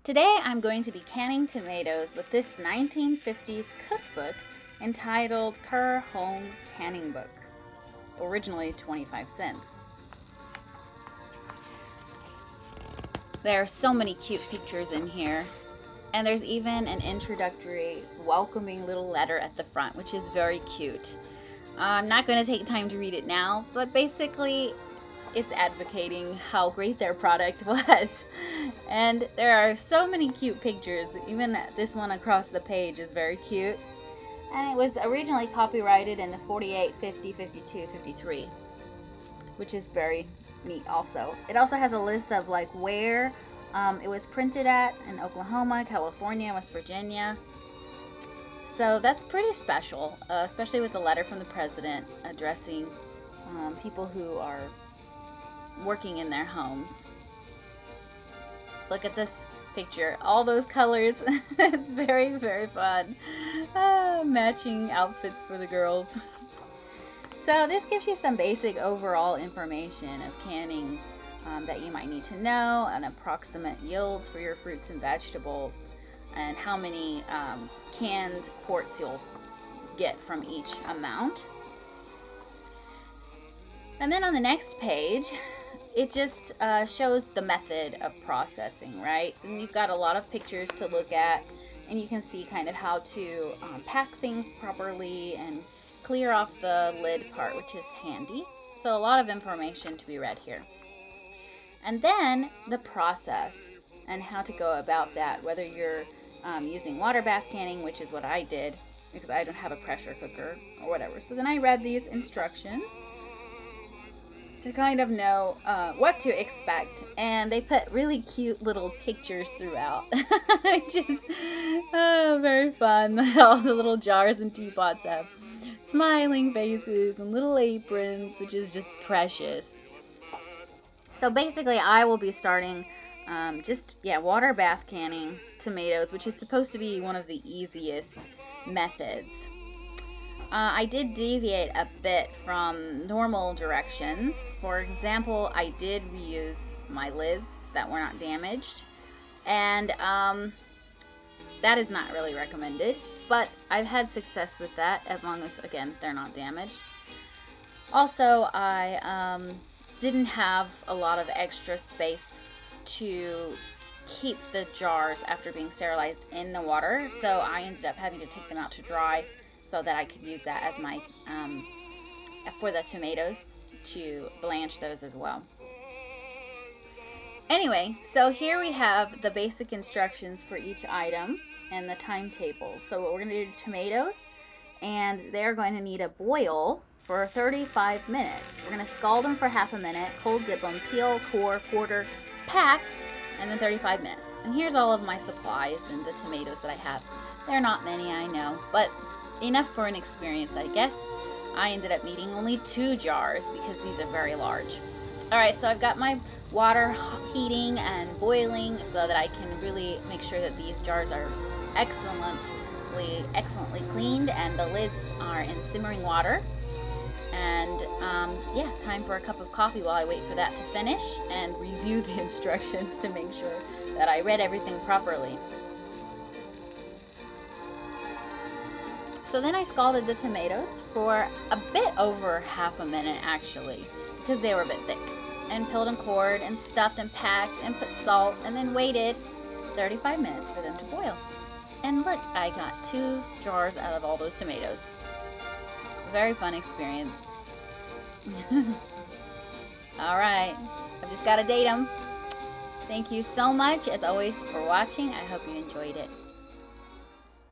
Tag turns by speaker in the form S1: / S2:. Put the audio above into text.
S1: Today I'm going to be canning tomatoes with this 1950s cookbook entitled Kerr Home Canning Book, originally 25 cents. There are so many cute pictures in here, and there's even an introductory welcoming little letter at the front, which is very cute. I'm not going to take time to read it now, but basically it's advocating how great their product was. And there are so many cute pictures. Even this one across the page is very cute. And it was originally copyrighted in the 48, 50, 52, 53, which is very neat also. It also has a list of like where it was printed at in Oklahoma, California, West Virginia. So that's pretty special, especially with the letter from the president addressing people who are working in their homes. Look at this picture, all those colors. It's very, very fun. Matching outfits for the girls. So this gives you some basic overall information of canning that you might need to know, an approximate yields for your fruits and vegetables, and how many canned quarts you'll get from each amount. And then on the next page, it just shows the method of processing, right? And you've got a lot of pictures to look at, and you can see kind of how to pack things properly and clear off the lid part, which is handy. So a lot of information to be read here. And then the process and how to go about that, whether you're using water bath canning, which is what I did because I don't have a pressure cooker or whatever. So then I read these instructions to kind of know what to expect, and they put really cute little pictures throughout. Which is very fun. All the little jars and teapots have smiling faces and little aprons, which is just precious. So basically I will be starting water bath canning tomatoes, which is supposed to be one of the easiest methods. I did deviate a bit from normal directions. For example, I did reuse my lids that were not damaged, and that is not really recommended, but I've had success with that as long as, again, they're not damaged. Also, I didn't have a lot of extra space to keep the jars after being sterilized in the water, so I ended up having to take them out to dry so that I could use that as my, for the tomatoes, to blanch those as well. Anyway, so here we have the basic instructions for each item and the timetable. So what we're going to do, tomatoes, and they're going to need a boil for 35 minutes. We're going to scald them for half a minute, cold dip them, peel, core, quarter, pack, and then 35 minutes. And here's all of my supplies and the tomatoes that I have. They're not many, I know, but enough for an experience, I guess. I ended up needing only 2 jars because these are very large. Alright, so I've got my water heating and boiling so that I can really make sure that these jars are excellently cleaned and the lids are in simmering water. And time for a cup of coffee while I wait for that to finish and review the instructions to make sure that I read everything properly. So then I scalded the tomatoes for a bit over half a minute, actually, because they were a bit thick, and peeled and cored and stuffed and packed and put salt, and then waited 35 minutes for them to boil. And look, I got 2 jars out of all those tomatoes. Very fun experience. Alright, I've just got to date them. Thank you so much, as always, for watching. I hope you enjoyed it.